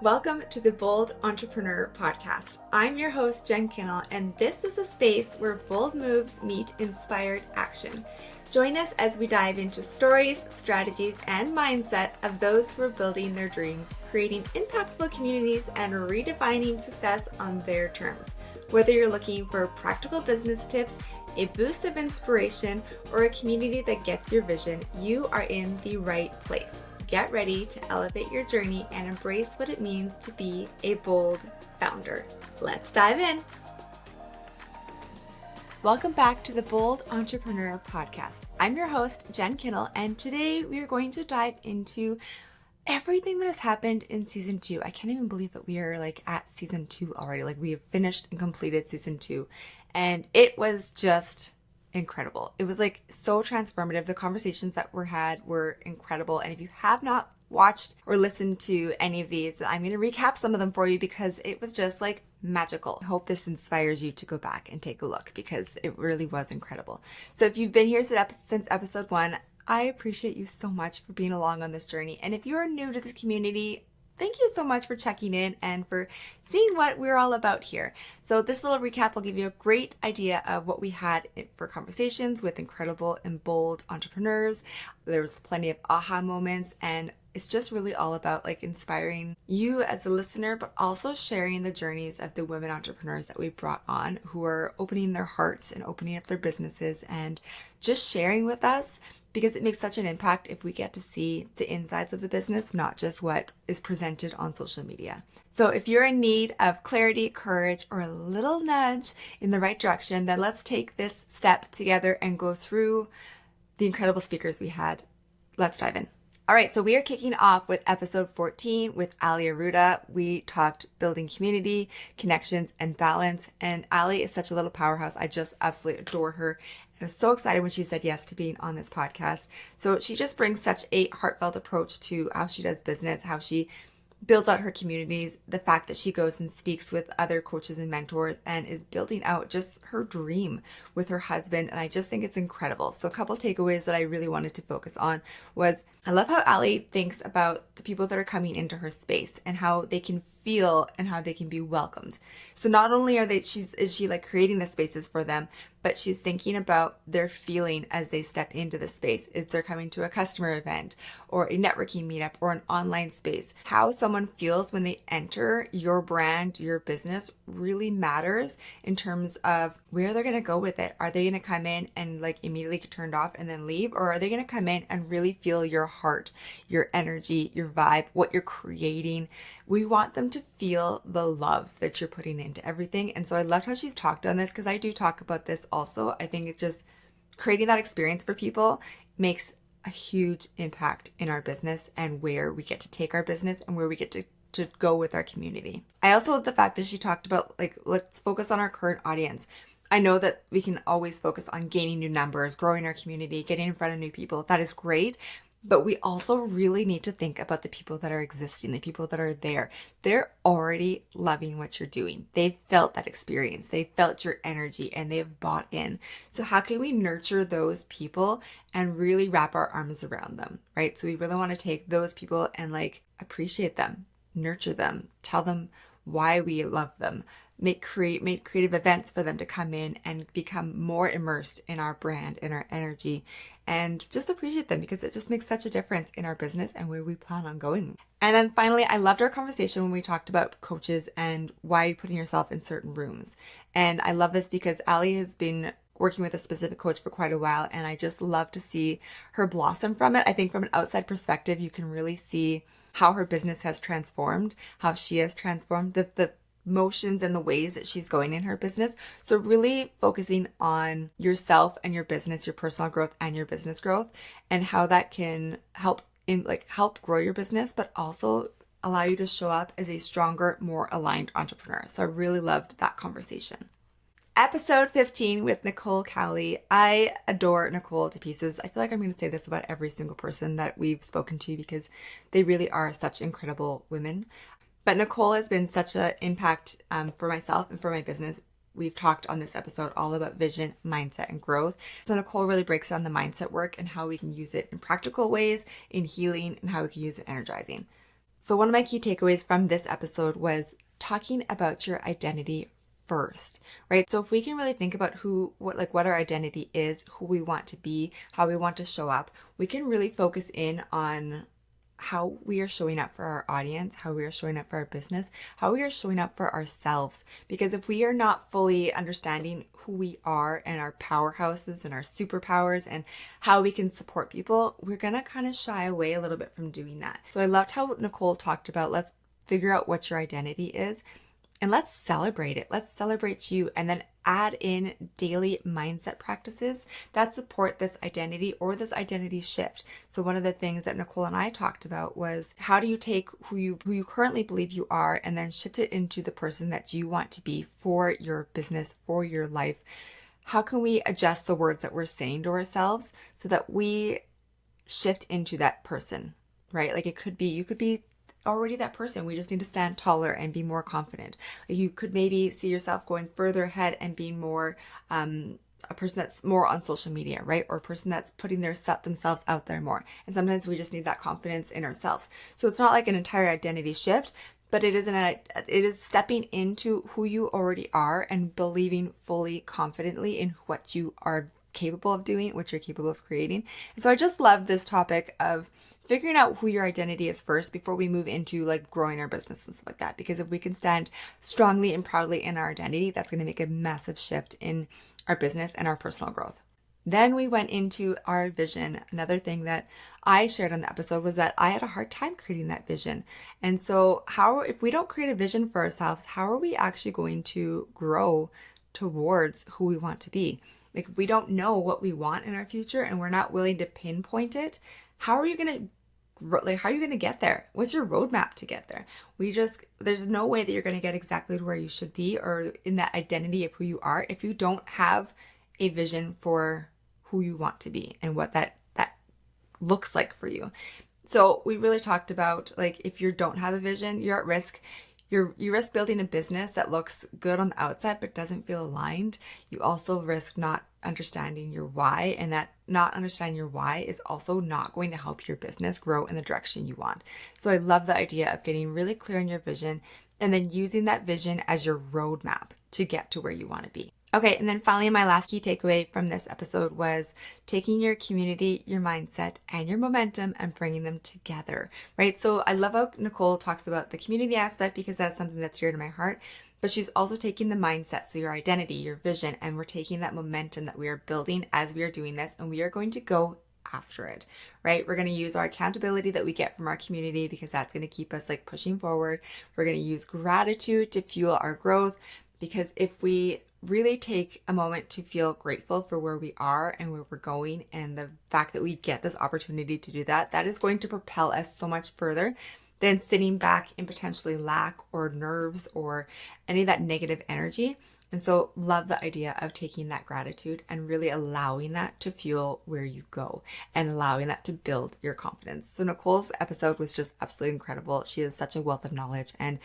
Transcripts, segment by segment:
Welcome to the Bold Entrepreneur Podcast. I'm your host, Jen Kinal, and this is a space where bold moves meet inspired action. Join us as we dive into stories, strategies, and mindset of those who are building their dreams, creating impactful communities, and redefining success on their terms. Whether you're looking for practical business tips, a boost of inspiration, or a community that gets your vision, you are in the right place. Get ready to elevate your journey and embrace what it means to be a bold founder. Let's dive in. Welcome back to the Bold Entrepreneur Podcast. I'm your host, Jen Kinal, and today we are going to dive into everything that has happened in season 2. I can't even believe that we are at season 2 already. We have finished and completed season 2, and it was just incredible. It was so transformative. The conversations that were had were incredible. And if you have not watched or listened to any of these, I'm going to recap some of them for you because it was just magical. I hope this inspires you to go back and take a look because it really was incredible. So if you've been here since episode 1, I appreciate you so much for being along on this journey. And if you are new to this community, thank you so much for checking in and for seeing what we're all about here. So this little recap will give you a great idea of what we had for conversations with incredible and bold entrepreneurs. There was plenty of aha moments, and it's just really all about inspiring you as a listener, but also sharing the journeys of the women entrepreneurs that we brought on who are opening their hearts and opening up their businesses and just sharing with us, because it makes such an impact if we get to see the insides of the business, not just what is presented on social media. So if you're in need of clarity, courage, or a little nudge in the right direction, then let's take this step together and go through the incredible speakers we had. Let's dive in. All right, so we are kicking off with episode 14 with Ali Aruda. We talked building community, connections, and balance. And Ali is such a little powerhouse. I just absolutely adore her. I was so excited when she said yes to being on this podcast. So she just brings such a heartfelt approach to how she does business, how she builds out her communities, the fact that she goes and speaks with other coaches and mentors and is building out just her dream with her husband. And I just think it's incredible. So a couple takeaways that I really wanted to focus on was I love how Ali thinks about the people that are coming into her space and how they can feel and how they can be welcomed. So not only is she creating the spaces for them, but she's thinking about their feeling as they step into the space. If they're coming to a customer event or a networking meetup or an online space, how someone feels when they enter your brand, your business really matters in terms of where they're going to go with it. Are they going to come in and immediately get turned off and then leave? Or are they going to come in and really feel your heart, your energy, your vibe, what you're creating? We want them to feel the love that you're putting into everything. And so I loved how she's talked on this because I do talk about this also. I think it's just creating that experience for people makes a huge impact in our business and where we get to take our business and where we get to go with our community. I also love the fact that she talked about let's focus on our current audience. I know that we can always focus on gaining new numbers, growing our community, getting in front of new people. That is great. But we also really need to think about the people that are existing, the people that are there. They're already loving what you're doing. They've felt that experience. They've felt your energy and they've bought in. So how can we nurture those people and really wrap our arms around them, right? So we really want to take those people and appreciate them, nurture them, tell them why we love them, make creative events for them to come in and become more immersed in our brand, in our energy, and just appreciate them because it just makes such a difference in our business and where we plan on going. And then finally, I loved our conversation when we talked about coaches and why you're putting yourself in certain rooms. And I love this because Ali has been working with a specific coach for quite a while, and I just love to see her blossom from it. I think from an outside perspective, you can really see how her business has transformed, how she has transformed, the motions and the ways that she's going in her business. So really focusing on yourself and your business, your personal growth and your business growth, and how that can help grow your business, but also allow you to show up as a stronger, more aligned entrepreneur. So I really loved that conversation. Episode 15 with Nicole Cowley. I adore Nicole to pieces. I feel like I'm going to say this about every single person that we've spoken to because they really are such incredible women. But Nicole has been such an impact for myself and for my business. We've talked on this episode all about vision, mindset, and growth. So Nicole really breaks down the mindset work and how we can use it in practical ways, in healing, and how we can use it energizing. So one of my key takeaways from this episode was talking about your identity first, right? So if we can really think about what our identity is, who we want to be, how we want to show up, we can really focus in on how we are showing up for our audience, how we are showing up for our business, how we are showing up for ourselves. Because if we are not fully understanding who we are and our powerhouses and our superpowers and how we can support people, we're going to kind of shy away a little bit from doing that. So I loved how Nicole talked about, let's figure out what your identity is and let's celebrate it. Let's celebrate you and then add in daily mindset practices that support this identity or this identity shift. So one of the things that Nicole and I talked about was, how do you take who you currently believe you are and then shift it into the person that you want to be for your business, for your life? How can we adjust the words that we're saying to ourselves so that we shift into that person, right? Like you could be already that person. We just need to stand taller and be more confident. Like you could maybe see yourself going further ahead and being more a person that's more on social media, right? Or a person that's putting themselves out there more. And sometimes we just need that confidence in ourselves. So it's not like an entire identity shift, but it is stepping into who you already are and believing fully confidently in what you are capable of doing, what you're capable of creating. And so I just love this topic of figuring out who your identity is first before we move into like growing our business and stuff like that. Because if we can stand strongly and proudly in our identity, that's going to make a massive shift in our business and our personal growth. Then we went into our vision. Another thing that I shared on the episode was that I had a hard time creating that vision. And so if we don't create a vision for ourselves, how are we actually going to grow towards who we want to be? Like if we don't know what we want in our future and we're not willing to pinpoint it, how are you going to get there? What's your roadmap to get there? There's no way that you're going to get exactly to where you should be or in that identity of who you are if you don't have a vision for who you want to be and what that looks like for you. So we really talked about, like, if you don't have a vision, you're at risk. You risk building a business that looks good on the outside but doesn't feel aligned. You also risk not understanding your why, and that not understanding your why is also not going to help your business grow in the direction you want. So I love the idea of getting really clear on your vision and then using that vision as your roadmap to get to where you want to be. Okay, and then finally, my last key takeaway from this episode was taking your community, your mindset, and your momentum and bringing them together, right? So I love how Nicole talks about the community aspect because that's something that's dear to my heart, but she's also taking the mindset, so your identity, your vision, and we're taking that momentum that we are building as we are doing this, and we are going to go after it, right? We're going to use our accountability that we get from our community because that's going to keep us like pushing forward. We're going to use gratitude to fuel our growth, because if we really take a moment to feel grateful for where we are and where we're going and the fact that we get this opportunity to do that, that is going to propel us so much further than sitting back in potentially lack or nerves or any of that negative energy. And so love the idea of taking that gratitude and really allowing that to fuel where you go and allowing that to build your confidence. So Nicole's episode was just absolutely incredible. She has such a wealth of knowledge, and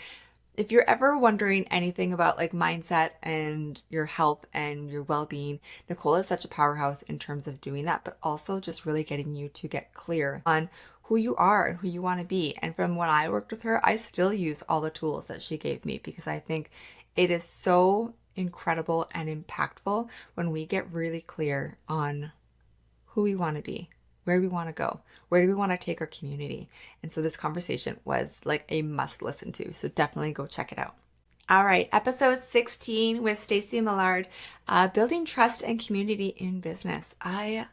if you're ever wondering anything about like mindset and your health and your well-being, Nicole is such a powerhouse in terms of doing that, but also just really getting you to get clear on who you are and who you want to be. And from when I worked with her, I still use all the tools that she gave me because I think it is so incredible and impactful when we get really clear on who we want to be, where we want to go, where do we want to take our community. And so this conversation was like a must listen to. So definitely go check it out. All right, episode 16 with Stacey Millard, building trust and community in business. I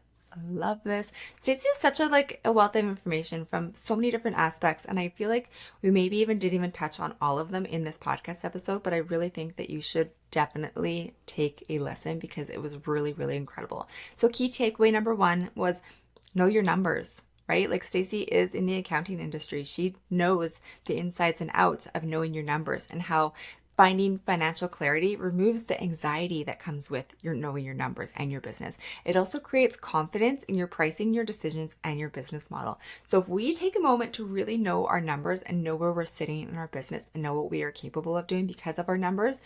love this. Stacey is such a wealth of information from so many different aspects, and I feel like we maybe even didn't even touch on all of them in this podcast episode, but I really think that you should definitely take a listen because it was really, really incredible. So key takeaway number 1 was know your numbers, right? Like Stacey is in the accounting industry. She knows the insides and outs of knowing your numbers and how finding financial clarity removes the anxiety that comes with your knowing your numbers and your business. It also creates confidence in your pricing, your decisions, and your business model. So if we take a moment to really know our numbers and know where we're sitting in our business and know what we are capable of doing because of our numbers,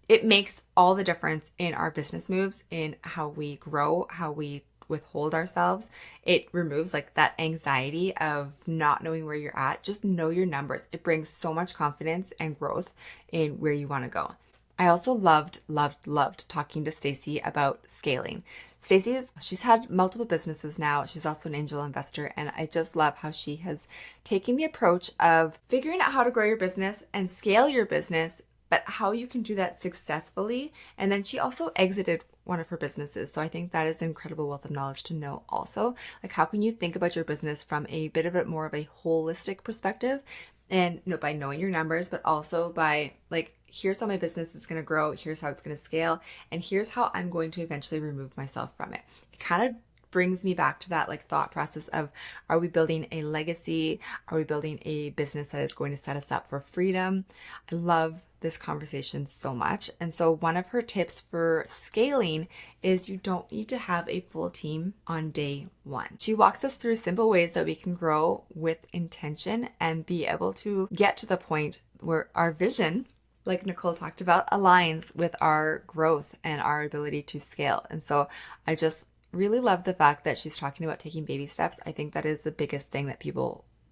it makes all the difference in our business moves, in how we grow, how we withhold ourselves. It removes like that anxiety of not knowing where you're at. Just know your numbers. It brings so much confidence and growth in where you want to go. I also loved talking to Stacey about scaling. She's had multiple businesses now. She's also an angel investor. And I just love how she has taken the approach of figuring out how to grow your business and scale your business, but how you can do that successfully. And then she also exited one of her businesses. So I think that is incredible wealth of knowledge to know also. Like, how can you think about your business from a bit of more of a holistic perspective? And by knowing your numbers, but also by like, here's how my business is going to grow, here's how it's going to scale, and here's how I'm going to eventually remove myself from it. It kind of brings me back to that like thought process of, are we building a legacy? Are we building a business that is going to set us up for freedom? I love this conversation so much. And so one of her tips for scaling is you don't need to have a full team on day one. She walks us through simple ways that we can grow with intention and be able to get to the point where our vision, like Nicole talked about, aligns with our growth and our ability to scale. And so I just really love the fact that she's talking about taking baby steps. I think that is the biggest thing that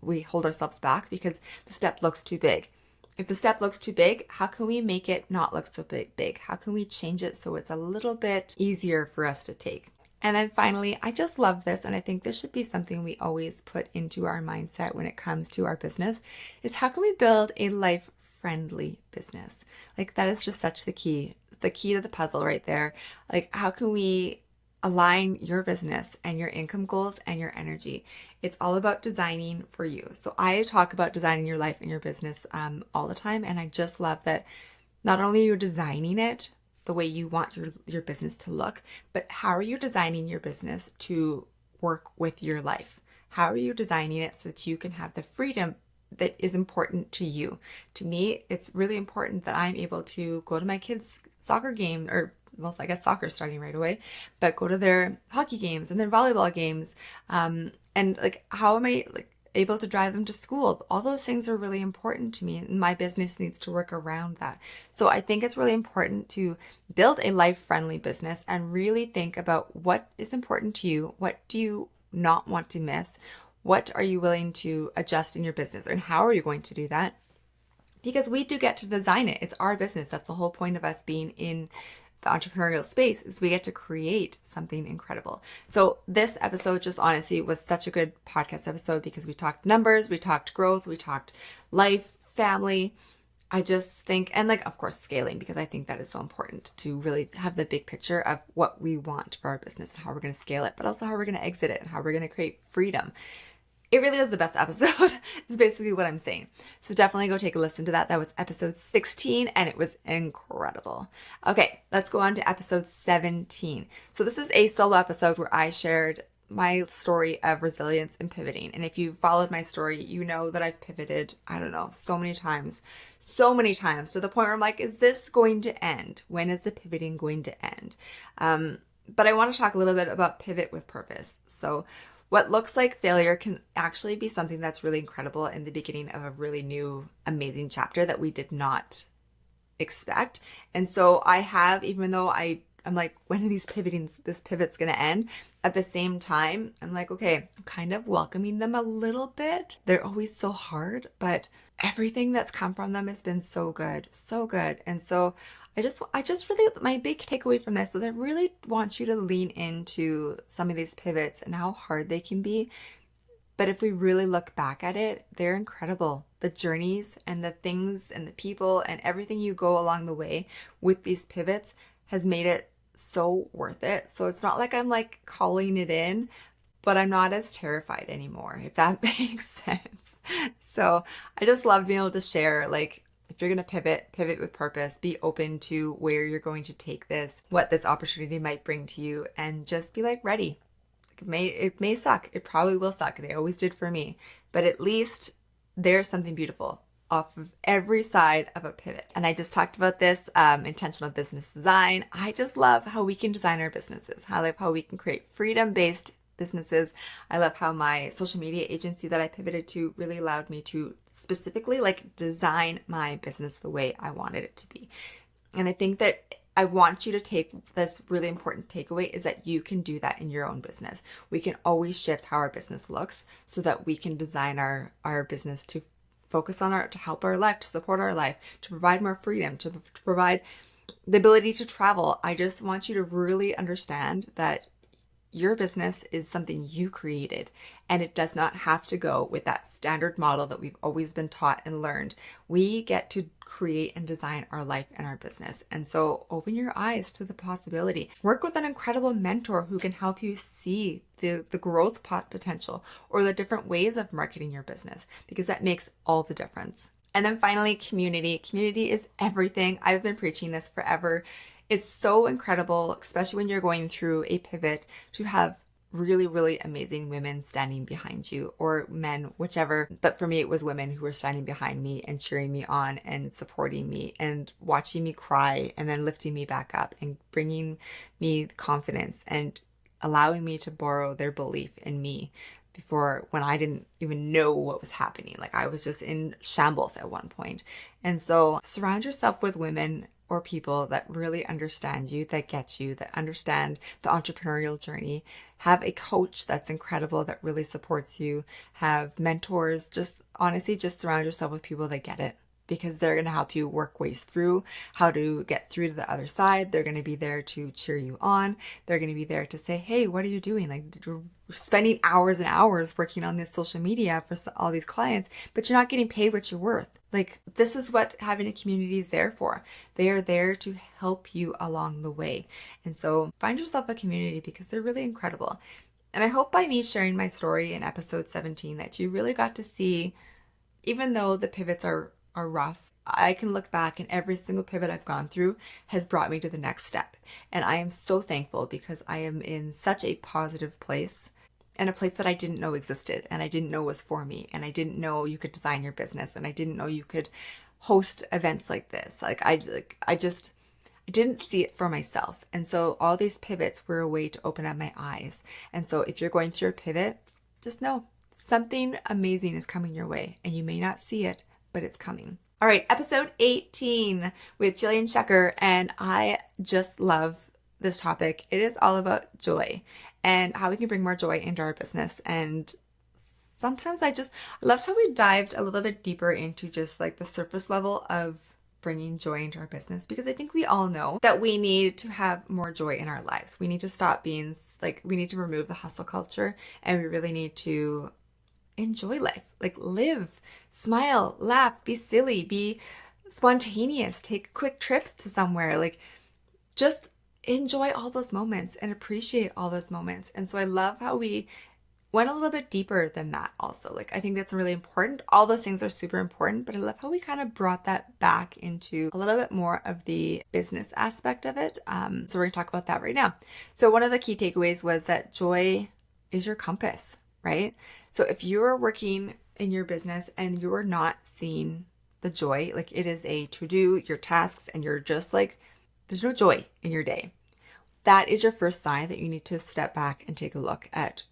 we hold ourselves back because the step looks too big. If the step looks too big, how can we make it not look so big? How can we change it so it's a little bit easier for us to take? And then finally, I just love this, and I think this should be something we always put into our mindset when it comes to our business, is how can we build a life-friendly business? Like, that is just such the key to the puzzle right there. Like, how can we align your business and your income goals and your energy? It's all about designing for you. So I talk about designing your life and your business all the time. And I just love that not only are you designing it the way you want your business to look, but how are you designing your business to work with your life? How are you designing it so that you can have the freedom that is important to you? To me, it's really important that I'm able to go to my kids' soccer game, or well, I guess soccer's starting right away, but go to their hockey games and their volleyball games. And like, how am I like able to drive them to school? All those things are really important to me, and my business needs to work around that. So I think it's really important to build a life-friendly business and really think about what is important to you. What do you not want to miss? What are you willing to adjust in your business, and how are you going to do that? Because we do get to design it. It's our business. That's the whole point of us being in the entrepreneurial space, is we get to create something incredible. So this episode just honestly was such a good podcast episode because we talked numbers, we talked growth, we talked life, family. I just think, and like, of course, scaling, because I think that is so important to really have the big picture of what we want for our business and how we're going to scale it, but also how we're going to exit it and how we're going to create freedom. It really is the best episode, is basically what I'm saying. So definitely go take a listen to that. That was episode 16 and it was incredible. Okay, let's go on to episode 17. So this is a solo episode where I shared my story of resilience and pivoting. And if you followed my story, you know that I've pivoted, I don't know, so many times to the point where I'm like, is this going to end? When is the pivoting going to end? But I want to talk a little bit about pivot with purpose. So what looks like failure can actually be something that's really incredible in the beginning of a really new, amazing chapter that we did not expect. And so I have, even though I'm like, when are this pivot's going to end? At the same time, I'm like, okay, I'm kind of welcoming them a little bit. They're always so hard, but everything that's come from them has been so good, so good. And so I just really, my big takeaway from this is I really want you to lean into some of these pivots and how hard they can be. But if we really look back at it, they're incredible. The journeys and the things and the people and everything you go along the way with these pivots has made it so worth it. So it's not like I'm like calling it in, but I'm not as terrified anymore, if that makes sense. So I just love being able to share, like, if you're going to pivot with purpose, be open to where you're going to take this, what this opportunity might bring to you, and just be like ready. It may suck. It probably will suck. They always did for me, but at least there's something beautiful off of every side of a pivot. And I just talked about this intentional business design. I just love how we can design our businesses. I love how we can create freedom-based businesses. I love how my social media agency that I pivoted to really allowed me to specifically like design my business the way I wanted it to be. And I think that I want you to take this really important takeaway is that you can do that in your own business. We can always shift how our business looks so that we can design our business to focus on to help our life, to support our life, to provide more freedom, to provide the ability to travel. I just want you to really understand that your business is something you created, and it does not have to go with that standard model that we've always been taught and learned. We get to create and design our life and our business. And so open your eyes to the possibility. Work with an incredible mentor who can help you see the growth potential or the different ways of marketing your business, because that makes all the difference. And then finally, community. Community is everything. I've been preaching this forever. It's so incredible, especially when you're going through a pivot, to have really, really amazing women standing behind you, or men, whichever. But for me, it was women who were standing behind me and cheering me on and supporting me and watching me cry and then lifting me back up and bringing me confidence and allowing me to borrow their belief in me before, when I didn't even know what was happening. Like, I was just in shambles at one point. And so surround yourself with women or people that really understand you, that get you, that understand the entrepreneurial journey. Have a coach that's incredible, that really supports you. Have mentors. Just honestly, just surround yourself with people that get it, because they're going to help you work ways through how to get through to the other side. They're going to be there to cheer you on. They're going to be there to say, hey, what are you doing? Like, you're spending hours and hours working on this social media for all these clients, but you're not getting paid what you're worth. Like, this is what having a community is there for. They are there to help you along the way. And so find yourself a community, because they're really incredible. And I hope by me sharing my story in episode 17 that you really got to see, even though the pivots are rough, I can look back and every single pivot I've gone through has brought me to the next step. And I am so thankful, because I am in such a positive place, and a place that I didn't know existed, and I didn't know was for me, and I didn't know you could design your business, and I didn't know you could host events like this. I didn't see it for myself. And so all these pivots were a way to open up my eyes. And so if you're going through a pivot, just know something amazing is coming your way, and you may not see it, but it's coming. All right, episode 18 with Jillian Shecker, and I just love this topic. It is all about joy and how we can bring more joy into our business. And sometimes I loved how we dived a little bit deeper into just like the surface level of bringing joy into our business, because I think we all know that we need to have more joy in our lives. We need to stop being we need to remove the hustle culture, and we really need to enjoy life. Like, live, smile, laugh, be silly, be spontaneous, take quick trips to somewhere. Like, just enjoy all those moments and appreciate all those moments. And so I love how we went a little bit deeper than that also. Like, I think that's really important. All those things are super important, but I love how we kind of brought that back into a little bit more of the business aspect of it. So we're going to talk about that right now. So one of the key takeaways was that joy is your compass, right? So if you're working in your business and you're not seeing the joy, like it is a to-do, your tasks, and you're just like, there's no joy in your day, that is your first sign that you need to step back and take a look at,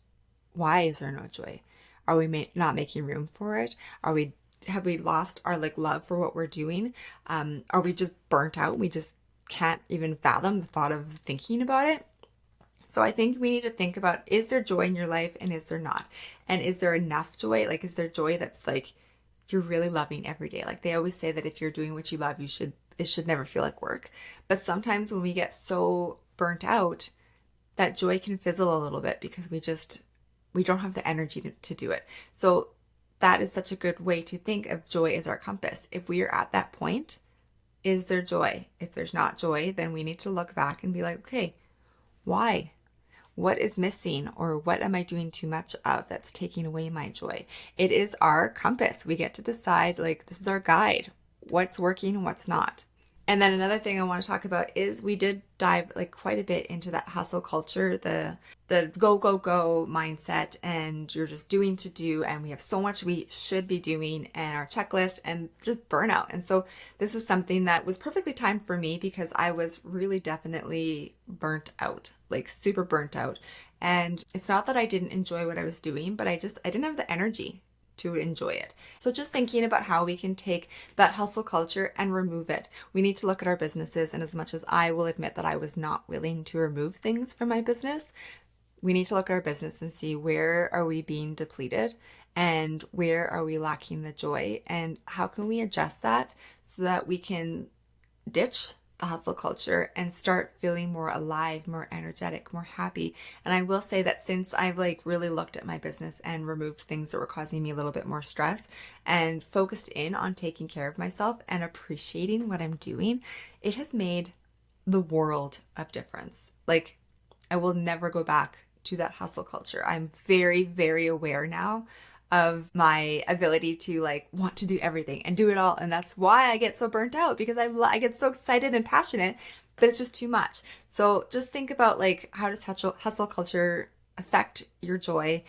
why is there no joy? Are we not making room for it? Have we lost our love for what we're doing? Are we just burnt out? We just can't even fathom the thought of thinking about it. So I think we need to think about, is there joy in your life, and is there not? And is there enough joy? Like, is there joy that's like you're really loving every day? Like, they always say that if you're doing what you love, it should never feel like work. But sometimes when we get so burnt out, that joy can fizzle a little bit, because we don't have the energy to do it. So that is such a good way to think of joy as our compass. If we are at that point, is there joy? If there's not joy, then we need to look back and be like, okay, why? What is missing, or what am I doing too much of that's taking away my joy? It is our compass. We get to decide, this is our guide, what's working and what's not. And then another thing I want to talk about is we did dive quite a bit into that hustle culture, the go, go, go mindset, and you're just doing to do, and we have so much we should be doing, and our checklist, and just burnout. And so this is something that was perfectly timed for me, because I was really definitely burnt out, super burnt out. And it's not that I didn't enjoy what I was doing, but I didn't have the energy to enjoy it. So just thinking about how we can take that hustle culture and remove it. We need to look at our businesses, and as much as I will admit that I was not willing to remove things from my business, we need to look at our business and see where are we being depleted and where are we lacking the joy, and how can we adjust that so that we can ditch the hustle culture and start feeling more alive, more energetic, more happy. And I will say that since I've really looked at my business and removed things that were causing me a little bit more stress and focused in on taking care of myself and appreciating what I'm doing, it has made the world of difference. I will never go back to that hustle culture. I'm very, very aware now of my ability to want to do everything and do it all. And that's why I get so burnt out, because I get so excited and passionate, but it's just too much. So just think about how does hustle culture affect your joy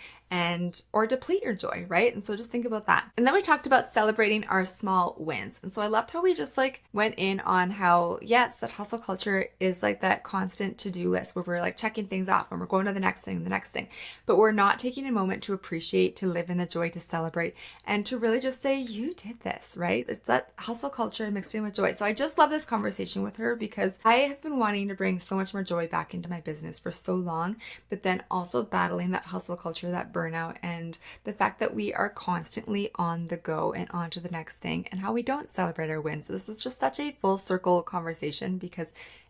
or deplete your joy, right? And so just think about that. And then we talked about celebrating our small wins. And so I loved how we just went in on how, yes, that hustle culture is that constant to-do list where we're checking things off and we're going to the next thing, but we're not taking a moment to appreciate, to live in the joy, to celebrate, and to really just say, you did this, right? It's that hustle culture mixed in with joy. So I just love this conversation with her because I have been wanting to bring so much more joy back into my business for so long, but then also battling that hustle culture, that burnout, and the fact that we are constantly on the go and on to the next thing, and how we don't celebrate our wins. So this is just such a full circle conversation because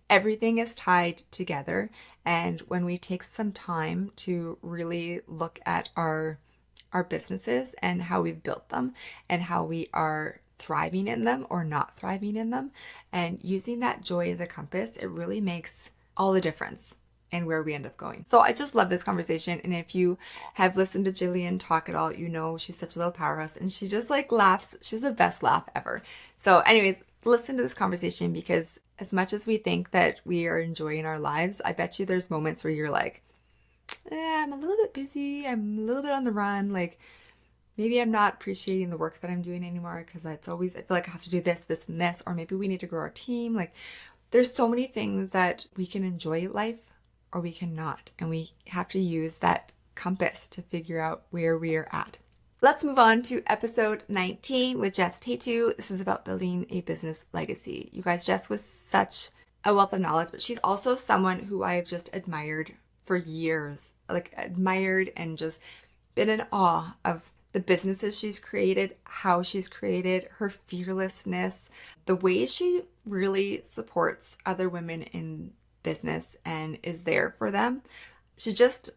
everything is tied together. And when we take some time to really look at our businesses and how we've built them and how we are thriving in them or not thriving in them, and using that joy as a compass, it really makes all the difference and where we end up going. So I just love this conversation. And if you have listened to Jillian talk at all, you know she's such a little powerhouse and she just laughs. She's the best laugh ever. So anyways, listen to this conversation, because as much as we think that we are enjoying our lives, I bet you there's moments where you're I'm a little bit busy. I'm a little bit on the run. Maybe I'm not appreciating the work that I'm doing anymore because I feel like I have to do this, this, and this, or maybe we need to grow our team. There's so many things that we can enjoy life or we cannot. And we have to use that compass to figure out where we are at. Let's move on to episode 19 with Jess Tatu. This is about building a business legacy. You guys, Jess was such a wealth of knowledge, but she's also someone who I've just admired for years, admired and just been in awe of the businesses she's created, how she's created, her fearlessness, the way she really supports other women in business and is there for them. She's just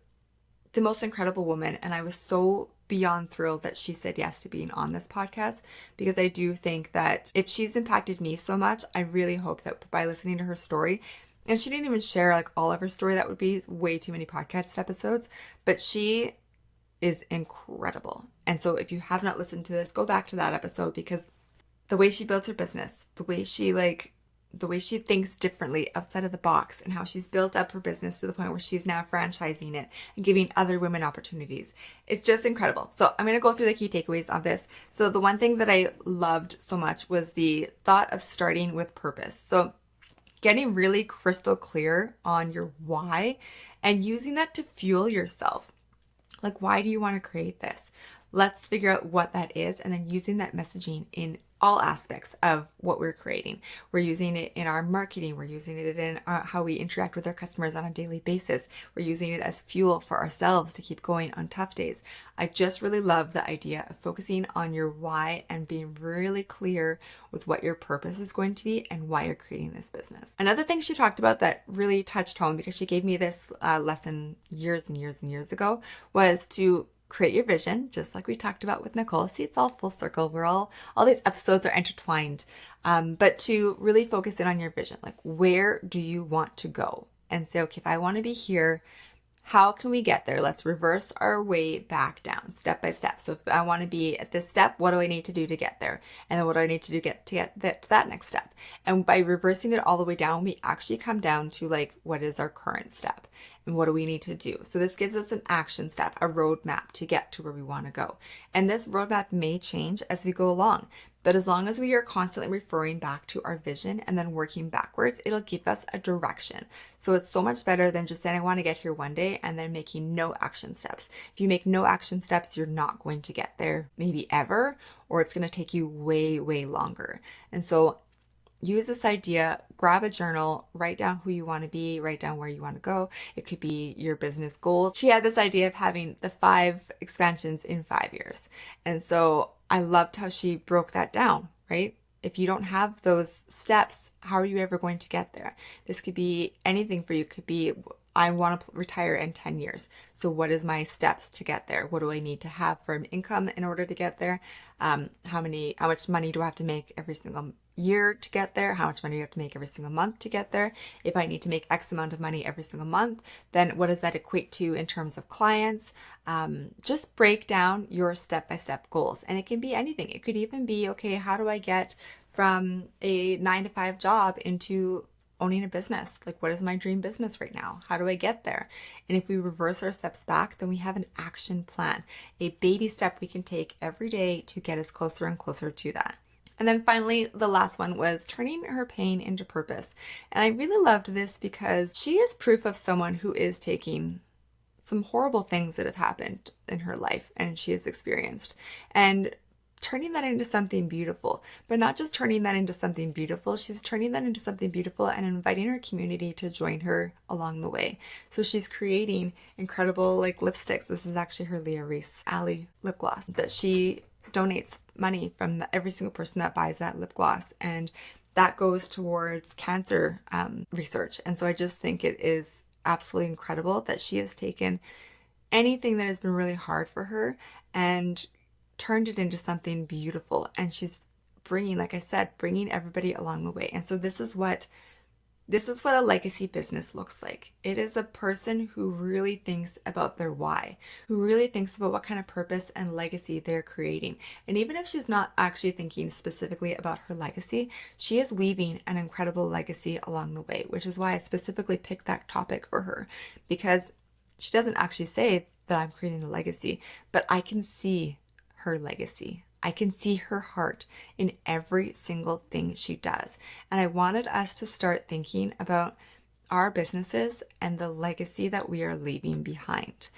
the most incredible woman. And I was so beyond thrilled that she said yes to being on this podcast, because I do think that if she's impacted me so much, I really hope that by listening to her story, and she didn't even share all of her story, that would be way too many podcast episodes, but she is incredible. And so if you have not listened to this, go back to that episode, because the way she built her business, the way she thinks differently outside of the box, and how she's built up her business to the point where she's now franchising it and giving other women opportunities. It's just incredible. So I'm going to go through the key takeaways of this. So the one thing that I loved so much was the thought of starting with purpose. So getting really crystal clear on your why and using that to fuel yourself. Why do you want to create this? Let's figure out what that is, and then using that messaging in all aspects of what we're creating. We're using it in our marketing. We're using it in how we interact with our customers on a daily basis. We're using it as fuel for ourselves to keep going on tough days. I just really love the idea of focusing on your why and being really clear with what your purpose is going to be and why you're creating this business. Another thing she talked about that really touched home, because she gave me this lesson years and years and years ago, was to create your vision, just like we talked about with Nicole. See, it's all full circle. All these episodes are intertwined. But to really focus in on your vision, where do you want to go? And say, okay, if I want to be here, how can we get there? Let's reverse our way back down step by step. So if I want to be at this step, what do I need to do to get there? And then what do I need to do to get to that next step? And by reversing it all the way down, we actually come down to what is our current step? And what do we need to do? So this gives us an action step, a roadmap to get to where we want to go. And this roadmap may change as we go along. But as long as we are constantly referring back to our vision and then working backwards, it'll give us a direction. So it's so much better than just saying, I want to get here one day and then making no action steps. If you make no action steps, you're not going to get there, maybe ever, or it's going to take you way, way longer. And so use this idea, grab a journal, write down who you want to be, write down where you want to go. It could be your business goals. She had this idea of having the 5 expansions in 5 years. And so I loved how she broke that down, right? If you don't have those steps, how are you ever going to get there? This could be anything for you. It could be, I want to retire in 10 years. So what is my steps to get there? What do I need to have for an income in order to get there? How much money do I have to make every single year to get there? How much money do you have to make every single month to get there? If I need to make X amount of money every single month, then what does that equate to in terms of clients? Just break down your step-by-step goals. And it can be anything. It could even be, okay, how do I get from a 9-to-5 job into owning a business? Like, what is my dream business right now? How do I get there? And if we reverse our steps back, then we have an action plan, a baby step we can take every day to get us closer and closer to that. And then finally, the last one was turning her pain into purpose. And I really loved this because she is proof of someone who is taking some horrible things that have happened in her life and she has experienced, and turning that into something beautiful. But not just turning that into something beautiful, she's turning that into something beautiful and inviting her community to join her along the way. So she's creating incredible lipsticks. This is actually her Leah Reese Alley lip gloss that she donates money from every single person that buys that lip gloss, and that goes towards cancer research. And so I just think it is absolutely incredible that she has taken anything that has been really hard for her and turned it into something beautiful. And she's bringing, like I said, bringing everybody along the way. And so this is what a legacy business looks like. It is a person who really thinks about their why, who really thinks about what kind of purpose and legacy they're creating. And even if she's not actually thinking specifically about her legacy, she is weaving an incredible legacy along the way, which is why I specifically picked that topic for her, because she doesn't actually say that I'm creating a legacy, but I can see her legacy. I can see her heart in every single thing she does. And I wanted us to start thinking about our businesses and the legacy that we are leaving behind.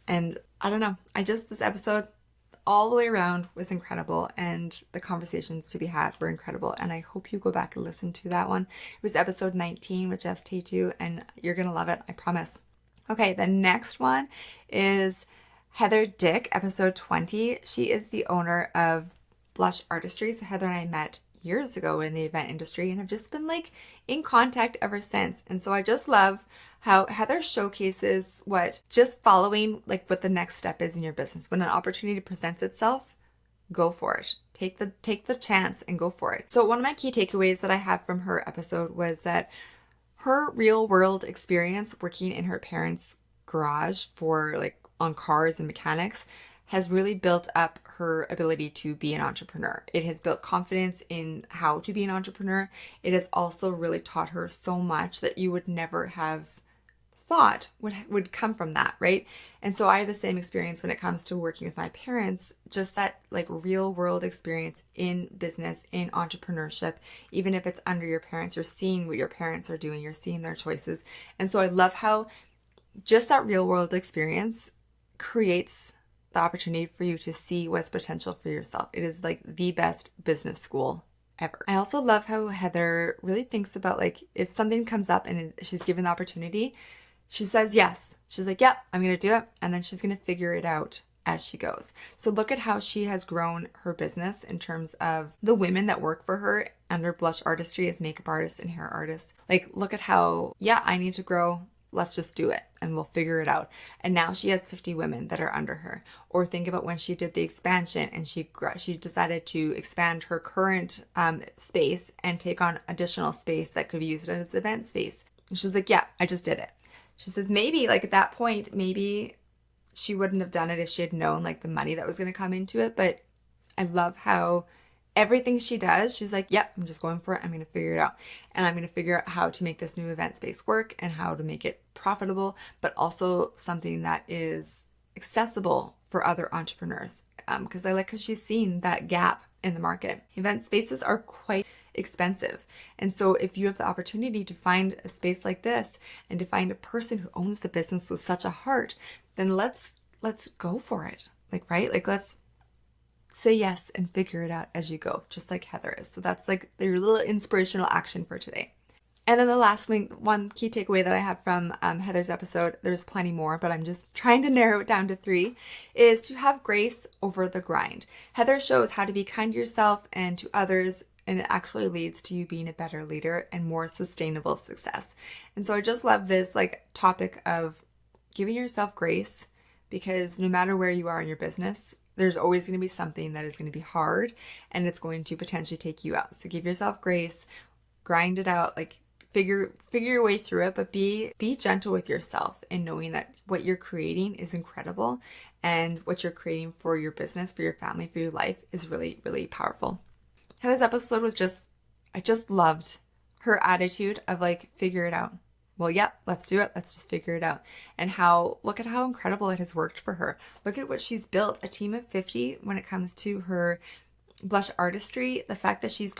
And I don't know, this episode all the way around was incredible, and the conversations to be had were incredible. And I hope you go back and listen to that one. It was episode 19 with Jess T2, and you're going to love it, I promise. Okay, the next one is Heather Dick, episode 20. She is the owner of Blush Artistry. So Heather and I met years ago in the event industry and have just been in contact ever since. And so I just love how Heather showcases what just following what the next step is in your business. When an opportunity presents itself, go for it. Take the chance and go for it. So one of my key takeaways that I have from her episode was that her real world experience working in her parents' garage for on cars and mechanics has really built up her ability to be an entrepreneur. It has built confidence in how to be an entrepreneur. It has also really taught her so much that you would never have thought would come from that, right? And so I have the same experience when it comes to working with my parents, just that real world experience in business, in entrepreneurship. Even if it's under your parents, you're seeing what your parents are doing, you're seeing their choices. And so I love how just that real world experience creates the opportunity for you to see what's potential for yourself. It is the best business school ever. I also love how Heather really thinks about if something comes up and she's given the opportunity, she says yes. She's yep, I'm going to do it. And then she's going to figure it out as she goes. So look at how she has grown her business in terms of the women that work for her under Blush Artistry as makeup artists and hair artists. Look at how, I need to grow. Let's just do it and we'll figure it out. And now she has 50 women that are under her. Or think about when she did the expansion and she decided to expand her current space and take on additional space that could be used as event space. And she's I just did it. She says maybe at that point, maybe she wouldn't have done it if she had known the money that was going to come into it. But I love how everything she does, she's like, yep, I'm just going for it. I'm going to figure it out. And I'm going to figure out how to make this new event space work and how to make it profitable, but also something that is accessible for other entrepreneurs. Because she's seen that gap in the market. Event spaces are quite expensive. And so if you have the opportunity to find a space like this and to find a person who owns the business with such a heart, then let's go for it. Let's say yes and figure it out as you go, just like Heather is. So that's like your little inspirational action for today. And then the last one key takeaway that I have from Heather's episode, there's plenty more, but I'm just trying to narrow it down to 3, is to have grace over the grind. Heather shows how to be kind to yourself and to others, and it actually leads to you being a better leader and more sustainable success. And so I just love this topic of giving yourself grace, because no matter where you are in your business, there's always going to be something that is going to be hard and it's going to potentially take you out. So give yourself grace, grind it out, figure your way through it, but be gentle with yourself in knowing that what you're creating is incredible, and what you're creating for your business, for your family, for your life is really, really powerful. Heather's episode was I just loved her attitude of figure it out. Well, yep, let's do it. Let's just figure it out. And look at how incredible it has worked for her. Look at what she's built, a team of 50 when it comes to her blush artistry. The fact that she's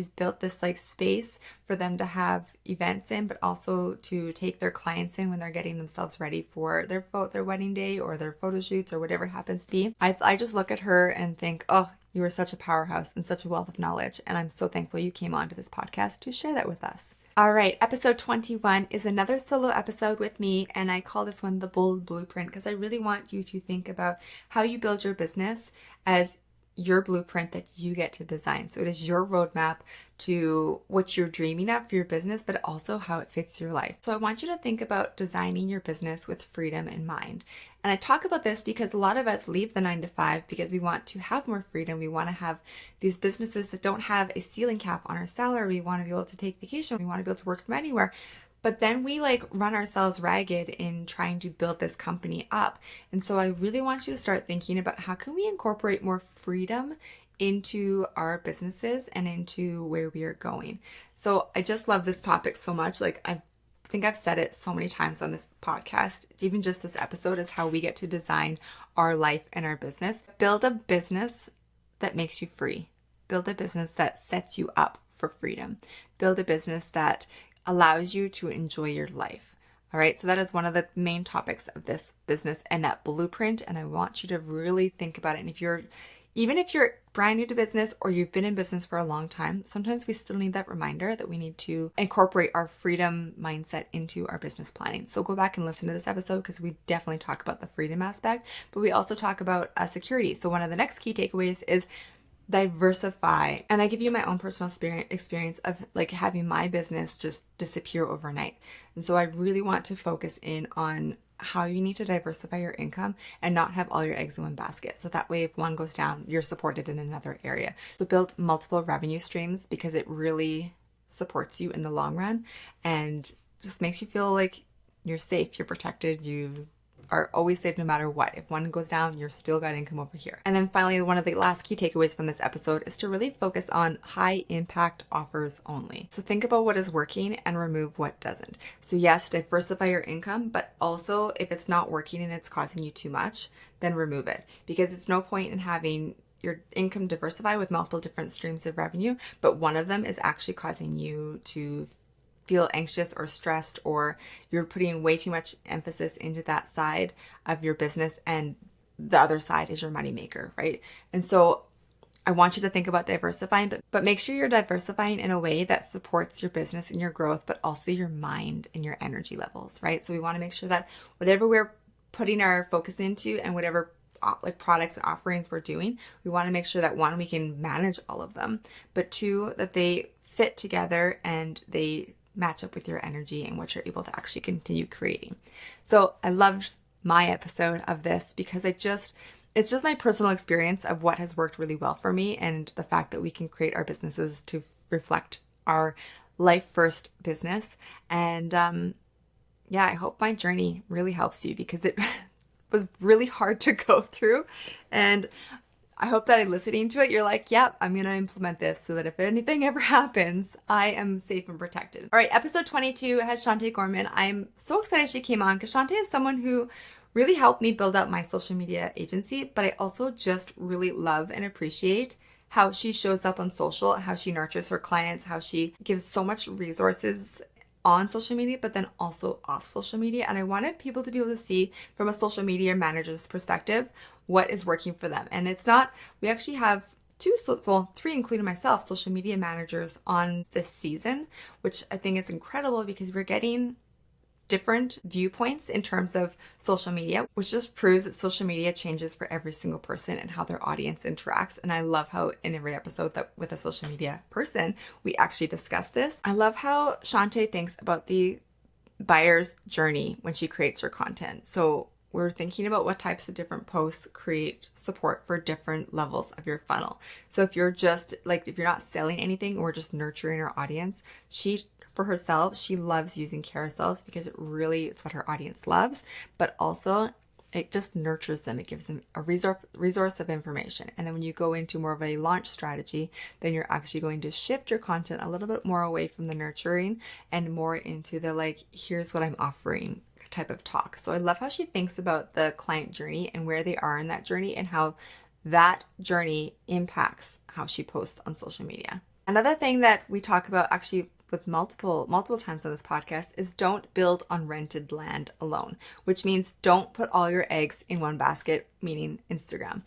built this space for them to have events in, but also to take their clients in when they're getting themselves ready for their wedding day or their photo shoots or whatever it happens to be. I just look at her and think, oh, you are such a powerhouse and such a wealth of knowledge. And I'm so thankful you came onto this podcast to share that with us. All right, episode 21 is another solo episode with me, and I call this one the Bold Blueprint, because I really want you to think about how you build your business as your blueprint that you get to design. So it is your roadmap to what you're dreaming of for your business, but also how it fits your life. So I want you to think about designing your business with freedom in mind. And I talk about this because a lot of us leave the 9-to-5 because we want to have more freedom. We want to have these businesses that don't have a ceiling cap on our salary. We want to be able to take vacation. We want to be able to work from anywhere. But then we run ourselves ragged in trying to build this company up. And so I really want you to start thinking about how can we incorporate more freedom into our businesses and into where we are going. So I just love this topic so much. I think I've said it so many times on this podcast, even just this episode, is how we get to design our life and our business. Build a business that makes you free. Build a business that sets you up for freedom. Build a business that allows you to enjoy your life. All right. So that is one of the main topics of this business and that blueprint. And I want you to really think about it. And even if you're brand new to business or you've been in business for a long time, sometimes we still need that reminder that we need to incorporate our freedom mindset into our business planning. So go back and listen to this episode, because we definitely talk about the freedom aspect, but we also talk about security. So one of the next key takeaways is diversify. And I give you my own personal experience of having my business just disappear overnight. And so I really want to focus in on how you need to diversify your income and not have all your eggs in one basket. So that way, if one goes down, you're supported in another area. So build multiple revenue streams, because it really supports you in the long run and just makes you feel like you're safe, you're protected, you are always safe no matter what. If one goes down, you're still got income over here. And then finally, one of the last key takeaways from this episode is to really focus on high impact offers only. So think about what is working and remove what doesn't. So yes, diversify your income, but also if it's not working and it's causing you too much, then remove it, because it's no point in having your income diversified with multiple different streams of revenue, but one of them is actually causing you to feel anxious or stressed, or you're putting way too much emphasis into that side of your business and the other side is your moneymaker, right? And so I want you to think about diversifying, but make sure you're diversifying in a way that supports your business and your growth, but also your mind and your energy levels, right? So we want to make sure that whatever we're putting our focus into and whatever products and offerings we're doing, we want to make sure that one, we can manage all of them, but two, that they fit together and they match up with your energy and what you're able to actually continue creating. So I loved my episode of this because it's just my personal experience of what has worked really well for me, and the fact that we can create our businesses to reflect our life first business. And I hope my journey really helps you, because it was really hard to go through. And I hope that listening to it, you're like, yep, I'm going to implement this so that if anything ever happens, I am safe and protected. All right, episode 22 has Shantae Gorman. I'm so excited she came on because Shantae is someone who really helped me build out my social media agency, but I also just really love and appreciate how she shows up on social, how she nurtures her clients, how she gives so much resources on social media, but then also off social media. And I wanted people to be able to see from a social media manager's perspective what is working for them. And it's not, we actually have three, including myself, social media managers on this season, which I think is incredible because we're getting different viewpoints in terms of social media, which just proves that social media changes for every single person and how their audience interacts. And I love how in every episode that with a social media person, we actually discuss this. I love how Shantae thinks about the buyer's journey when she creates her content. So we're thinking about what types of different posts create support for different levels of your funnel. So if you're just like, if you're not selling anything or just nurturing her audience, for herself, she loves using carousels because it's what her audience loves, but also it just nurtures them. It gives them a resource of information. And then when you go into more of a launch strategy, then you're actually going to shift your content a little bit more away from the nurturing and more into the like, here's what I'm offering type of talk. So I love how she thinks about the client journey and where they are in that journey and how that journey impacts how she posts on social media. Another thing that we talk about actually with multiple times on this podcast is don't build on rented land alone, which means don't put all your eggs in one basket, meaning Instagram.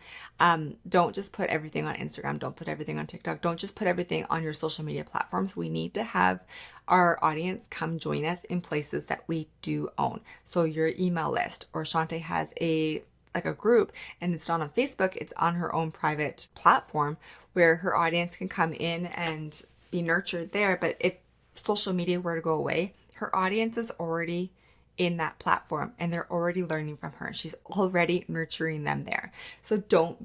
Don't just put everything on Instagram. Don't put everything on TikTok. Don't just put everything on your social media platforms. We need to have our audience come join us in places that we do own. So your email list, or Shantae has a group, and it's not on Facebook, it's on her own private platform where her audience can come in and be nurtured there. But if social media were to go away, her audience is already in that platform and they're already learning from her. She's already nurturing them there. So don't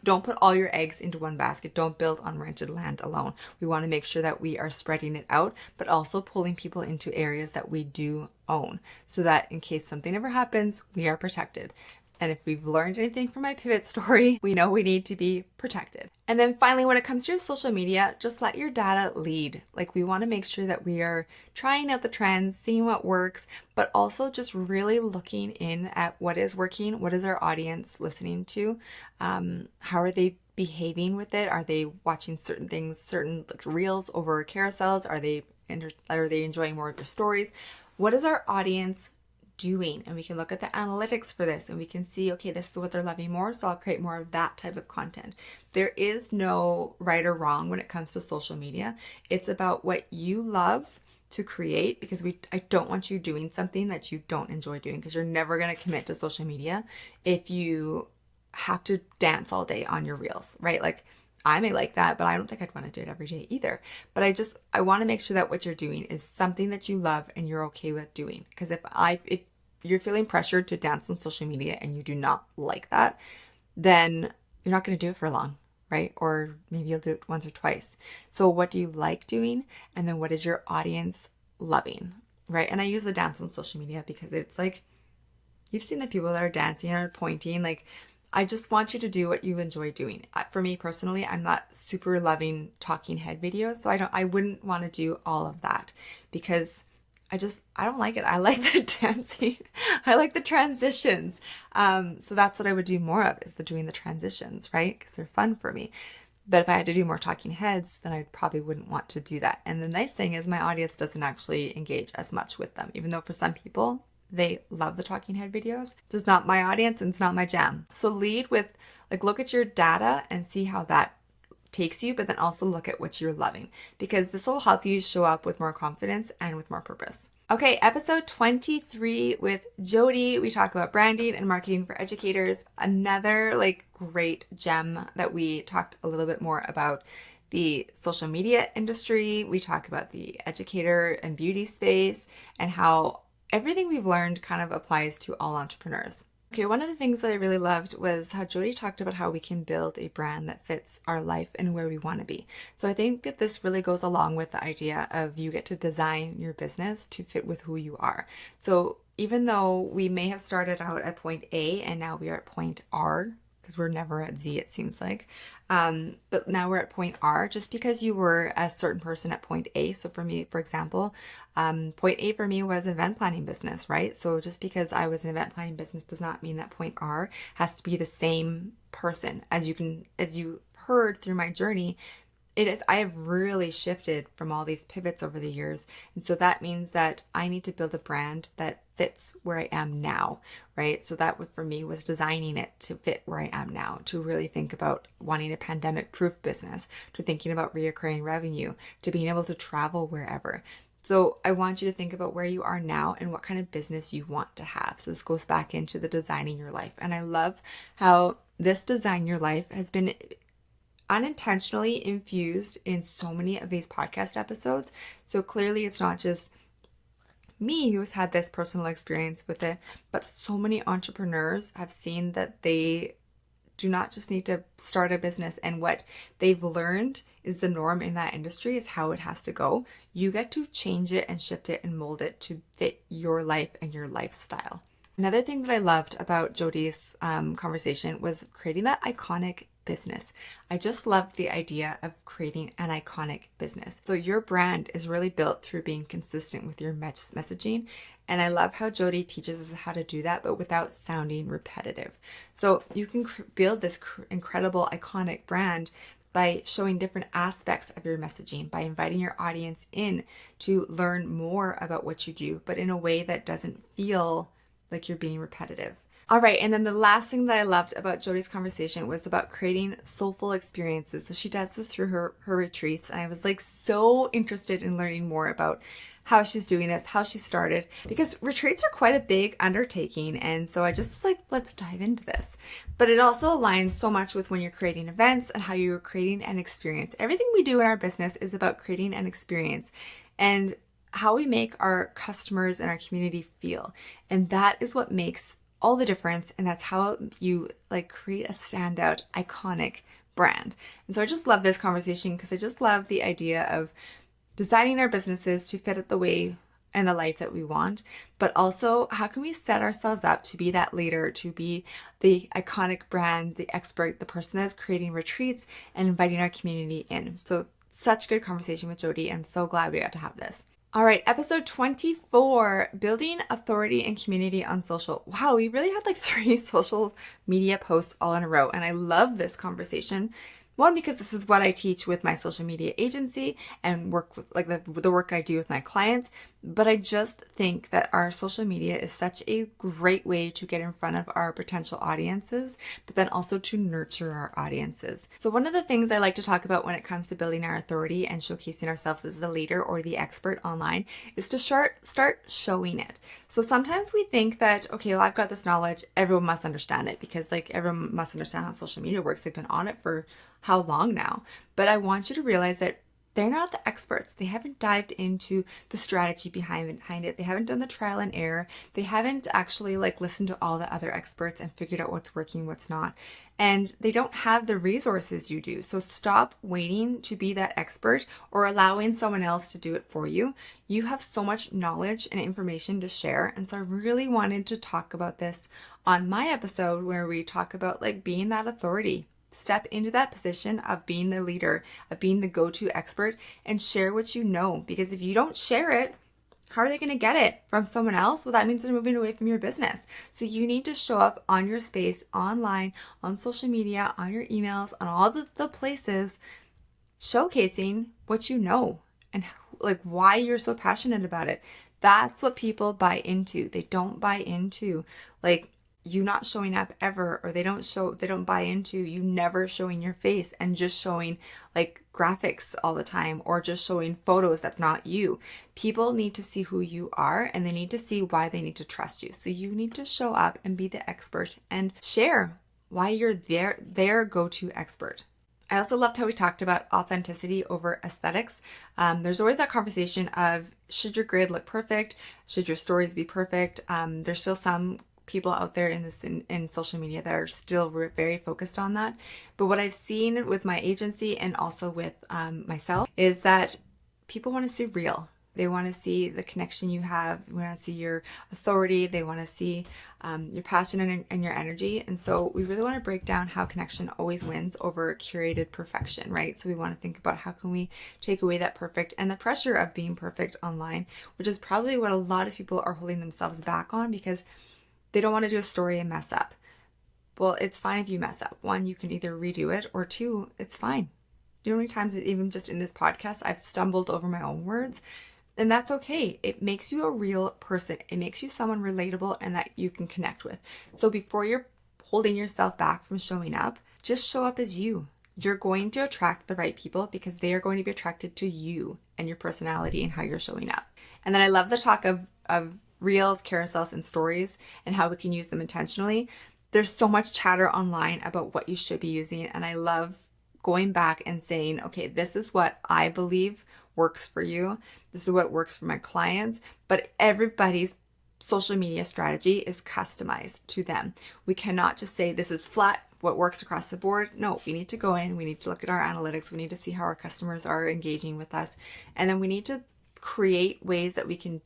put all your eggs into one basket. Don't build on rented land alone. We want to make sure that we are spreading it out, but also pulling people into areas that we do own so that in case something ever happens, we are protected. And if we've learned anything from my pivot story, we know we need to be protected. And then finally, when it comes to your social media, just let your data lead. Like, we want to make sure that we are trying out the trends, seeing what works, but also just really looking in at what is working, what is our audience listening to, how are they behaving with it? Are they watching certain things, certain like reels over carousels? Are they enjoying more of your stories? What is our audience doing? And we can look at the analytics for this and we can see, okay, this is what they're loving more, so I'll create more of that type of content. There is no right or wrong when it comes to social media. It's about what you love to create, because I don't want you doing something that you don't enjoy doing, because you're never going to commit to social media if you have to dance all day on your reels, right? Like, I may like that, but I don't think I'd want to do it every day either. But I want to make sure that what you're doing is something that you love and you're okay with doing. Because if you're feeling pressured to dance on social media and you do not like that, then you're not going to do it for long, right? Or maybe you'll do it once or twice. So what do you like doing? And then what is your audience loving, right? And I use the dance on social media because it's like, you've seen the people that are dancing or pointing, like, I just want you to do what you enjoy doing. For me personally, I'm not super loving talking head videos, so I wouldn't want to do all of that because I don't like it. I like the dancing. I like the transitions. So that's what I would do more of, is doing the transitions, right? Because they're fun for me. But if I had to do more talking heads, then I probably wouldn't want to do that. And the nice thing is my audience doesn't actually engage as much with them, even though for some people, they love the talking head videos. It's just not my audience and it's not my jam. So lead with, like, look at your data and see how that takes you, but then also look at what you're loving, because this will help you show up with more confidence and with more purpose. Okay, episode 23 with Jody. We talk about branding and marketing for educators. Another great gem that we talked a little bit more about the social media industry. We talk about the educator and beauty space and how everything we've learned kind of applies to all entrepreneurs. Okay, one of the things that I really loved was how Jody talked about how we can build a brand that fits our life and where we want to be. So I think that this really goes along with the idea of you get to design your business to fit with who you are. So even though we may have started out at point A and now we are at point R, because we're never at Z, it seems like. But now we're at point R, just because you were a certain person at point A. So for me, for example, point A for me was an event planning business, right? So just because I was an event planning business does not mean that point R has to be the same person. As you heard through my journey, I have really shifted from all these pivots over the years. And so that means that I need to build a brand that fits where I am now, right? So that for me was designing it to fit where I am now, to really think about wanting a pandemic proof business, to thinking about reoccurring revenue, to being able to travel wherever. So I want you to think about where you are now and what kind of business you want to have. So this goes back into the designing your life. And I love how this design your life has been unintentionally infused in so many of these podcast episodes. So clearly it's not just me who's had this personal experience with it, but so many entrepreneurs have seen that they do not just need to start a business, and what they've learned is the norm in that industry is how it has to go. You get to change it and shift it and mold it to fit your life and your lifestyle. Another thing that I loved about Jody's conversation was creating that iconic business. I just loved the idea of creating an iconic business. So your brand is really built through being consistent with your messaging. And I love how Jody teaches us how to do that, but without sounding repetitive. So you can build this incredible iconic brand by showing different aspects of your messaging, by inviting your audience in to learn more about what you do, but in a way that doesn't feel like you're being repetitive. All right, and then the last thing that I loved about Jody's conversation was about creating soulful experiences. So she does this through her retreats, and I was like so interested in learning more about how she's doing this, how she started, because retreats are quite a big undertaking, and so I just like, let's dive into this. But it also aligns so much with when you're creating events and how you're creating an experience. Everything we do in our business is about creating an experience and how we make our customers and our community feel. And that is what makes all the difference, and that's how you like create a standout iconic brand. And so I just love this conversation because I just love the idea of designing our businesses to fit the way and the life that we want, but also how can we set ourselves up to be that leader, to be the iconic brand, the expert, the person that's creating retreats and inviting our community in. So such good conversation with Jody. I'm so glad we got to have this. All right, episode 24, building authority and community on social. Wow, we really had like 3 social media posts all in a row. And I love this conversation. One, because this is what I teach with my social media agency and work with like the work I do with my clients. But I just think that our social media is such a great way to get in front of our potential audiences, but then also to nurture our audiences. So one of the things I like to talk about when it comes to building our authority and showcasing ourselves as the leader or the expert online is to start showing it. So sometimes we think that, okay, well, I've got this knowledge, everyone must understand it because like everyone must understand how social media works. They've been on it for how long now? But I want you to realize that they're not the experts. They haven't dived into the strategy behind it. They haven't done the trial and error. They haven't actually like listened to all the other experts and figured out what's working, what's not. And they don't have the resources you do. So stop waiting to be that expert or allowing someone else to do it for you. You have so much knowledge and information to share. And so I really wanted to talk about this on my episode where we talk about like being that authority. Step into that position of being the leader, of being the go-to expert, and share what you know. Because if you don't share it, how are they going to get it from someone else? Well, that means they're moving away from your business. So you need to show up on your space, online, on social media, on your emails, on all the places, showcasing what you know and like why you're so passionate about it. That's what people buy into. They don't buy into like you not showing up ever, or they don't buy into you never showing your face and just showing like graphics all the time or just showing photos that's not you. People need to see who you are and they need to see why they need to trust you. So you need to show up and be the expert and share why you're their go-to expert. I also loved how we talked about authenticity over aesthetics. There's always that conversation of should your grid look perfect? Should your stories be perfect? There's still some people out there in social media that are still very focused on that. But what I've seen with my agency and also with myself is that people want to see real. They want to see the connection you have. They want to see your authority. They want to see your passion and your energy. And so we really want to break down how connection always wins over curated perfection, right? So we want to think about how can we take away that perfect and the pressure of being perfect online, which is probably what a lot of people are holding themselves back on because they don't want to do a story and mess up. Well, it's fine if you mess up. One, you can either redo it, or two, it's fine. You know how many times, even just in this podcast, I've stumbled over my own words, and that's okay. It makes you a real person. It makes you someone relatable and that you can connect with. So before you're holding yourself back from showing up, just show up as you. You're going to attract the right people because they are going to be attracted to you and your personality and how you're showing up. And then I love the talk of reels, carousels, and stories and how we can use them intentionally. There's so much chatter online about what you should be using, and I love going back and saying, okay, this is what I believe works for you. This is what works for my clients, but everybody's social media strategy is customized to them. We cannot just say this is flat, what works across the board. No, we need to go in, we need to look at our analytics, we need to see how our customers are engaging with us, and then we need to create ways that we can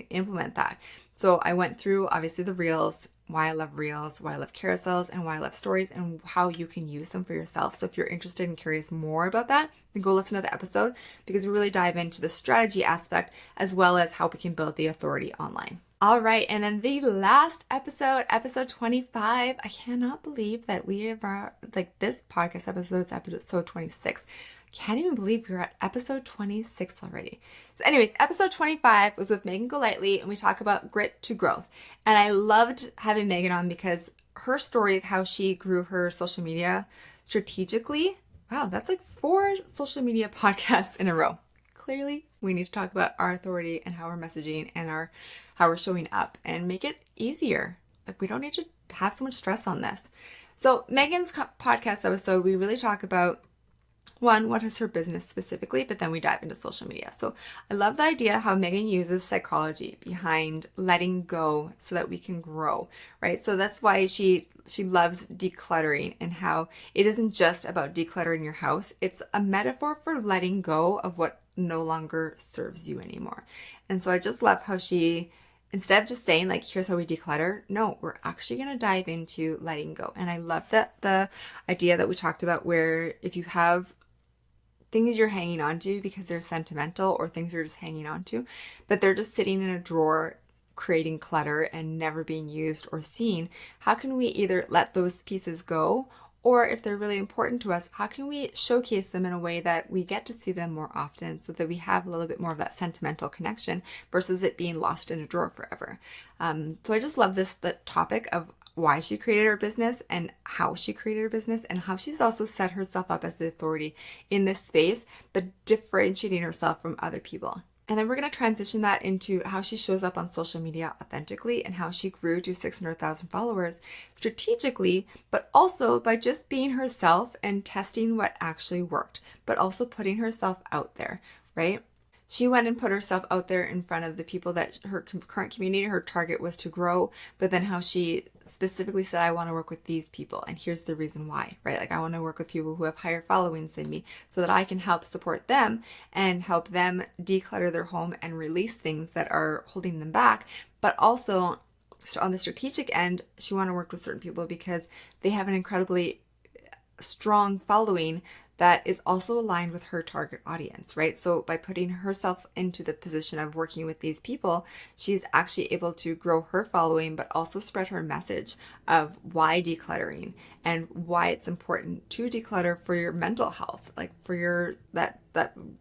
implement that. So I went through obviously the reels, why I love reels, why I love carousels, and why I love stories, and how you can use them for yourself. So if you're interested and curious more about that, then go listen to the episode because we really dive into the strategy aspect as well as how we can build the authority online. All right, and then the last episode, episode 25. I cannot believe that we are this podcast episode is episode 26. Can't even believe we're at episode 26 already. So anyways, episode 25 was with Megan Golightly, and we talk about grit to growth. And I loved having Megan on because her story of how she grew her social media strategically. Wow, that's like 4 social media podcasts in a row. Clearly, we need to talk about our authority and how we're messaging and how we're showing up and make it easier. Like, we don't need to have so much stress on this. So Megan's podcast episode, we really talk about one, what is her business specifically, but then we dive into social media. So I love the idea how Megan uses psychology behind letting go so that we can grow, right? So that's why she loves decluttering, and how it isn't just about decluttering your house. It's a metaphor for letting go of what no longer serves you anymore. And so I just love how she, instead of just saying like, here's how we declutter, no, we're actually going to dive into letting go. And I love that the idea that we talked about, where if you have things you're hanging on to because they're sentimental, or things you're just hanging on to, but they're just sitting in a drawer creating clutter and never being used or seen, how can we either let those pieces go, or if they're really important to us, how can we showcase them in a way that we get to see them more often so that we have a little bit more of that sentimental connection versus it being lost in a drawer forever. So I just love the topic of why she created her business and how she created her business, and how she's also set herself up as the authority in this space, but differentiating herself from other people. And then we're going to transition that into how she shows up on social media authentically, and how she grew to 600,000 followers strategically, but also by just being herself and testing what actually worked, but also putting herself out there, right? She went and put herself out there in front of the people that her current community, her target was to grow, but then how she specifically said, I want to work with these people, and here's the reason why, right? Like, I want to work with people who have higher followings than me so that I can help support them and help them declutter their home and release things that are holding them back. But also on the strategic end, she wanted to work with certain people because they have an incredibly strong following that is also aligned with her target audience, right? So by putting herself into the position of working with these people, she's actually able to grow her following, but also spread her message of why decluttering and why it's important to declutter for your mental health, like for your that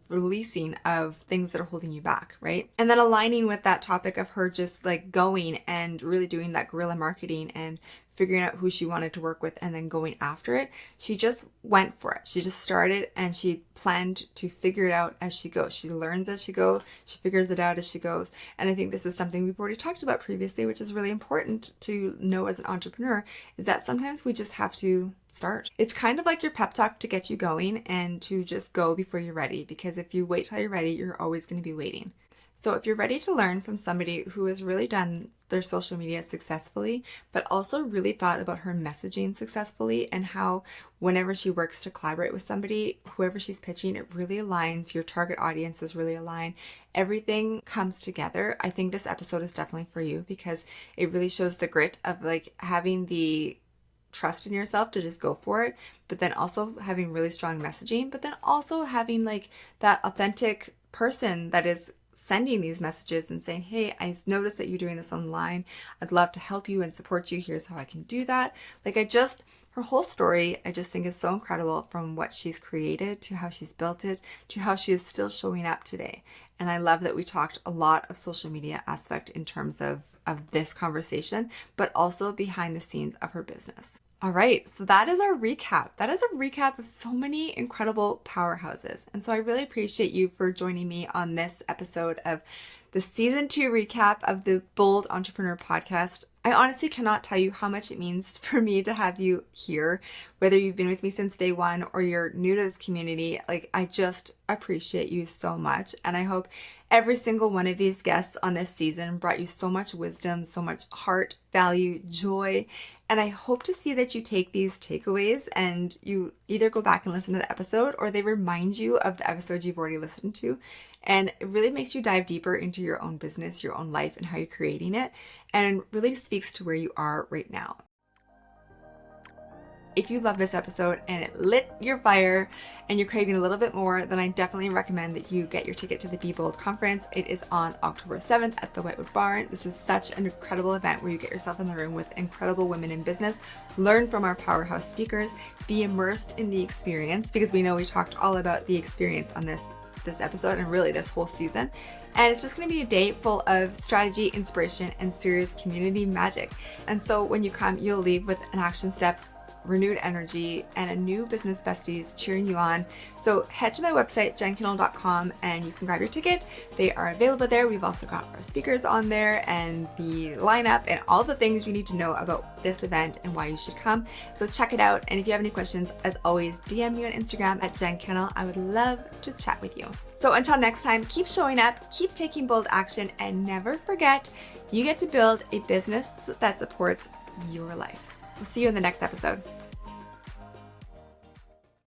releasing of things that are holding you back, right? And then aligning with that topic of her just like going and really doing that guerrilla marketing and figuring out who she wanted to work with and then going after it. She just went for it. She just started and she planned to figure it out as she goes. She learns as she goes. She figures it out as she goes. And I think this is something we've already talked about previously, which is really important to know as an entrepreneur, is that sometimes we just have to start. It's kind of like your pep talk to get you going and to just go before you're ready, because if you wait till you're ready, you're always going to be waiting. So if you're ready to learn from somebody who has really done their social media successfully, but also really thought about her messaging successfully and how whenever she works to collaborate with somebody, whoever she's pitching, it really aligns, your target audiences really align, everything comes together. I think this episode is definitely for you because it really shows the grit of like having the trust in yourself to just go for it, but then also having really strong messaging, but then also having like that authentic person that is sending these messages and saying, hey, I noticed that you're doing this online. I'd love to help you and support you. Here's how I can do that. Like her whole story, I just think is so incredible, from what she's created to how she's built it to how she is still showing up today. And I love that we talked a lot of social media aspect in terms of this conversation, but also behind the scenes of her business. All right, so that is our recap. That is a recap of so many incredible powerhouses. And so I really appreciate you for joining me on this episode of the season 2 recap of the Bold Entrepreneur podcast. I honestly cannot tell you how much it means for me to have you here, whether you've been with me since day one or you're new to this community. Like, I just appreciate you so much. And I hope every single one of these guests on this season brought you so much wisdom, so much heart, value, joy. And I hope to see that you take these takeaways and you either go back and listen to the episode or they remind you of the episodes you've already listened to. And it really makes you dive deeper into your own business, your own life, and how you're creating it, and really speaks to where you are right now. If you love this episode and it lit your fire and you're craving a little bit more, then I definitely recommend that you get your ticket to the Be Bold conference. It is on October 7th at the Whitewood Barn. This is such an incredible event where you get yourself in the room with incredible women in business, learn from our powerhouse speakers, be immersed in the experience, because we know we talked all about the experience on this episode and really this whole season. And it's just going to be a day full of strategy, inspiration, and serious community magic. And so when you come, you'll leave with an action steps, renewed energy, and a new business besties cheering you on. So head to my website, jenkinal.com, and you can grab your ticket. They are available there. We've also got our speakers on there and the lineup and all the things you need to know about this event and why you should come. So check it out. And if you have any questions, as always, DM me on Instagram at Jen Kinal. I would love to chat with you. So until next time, keep showing up, keep taking bold action, and never forget, you get to build a business that supports your life. We'll see you in the next episode.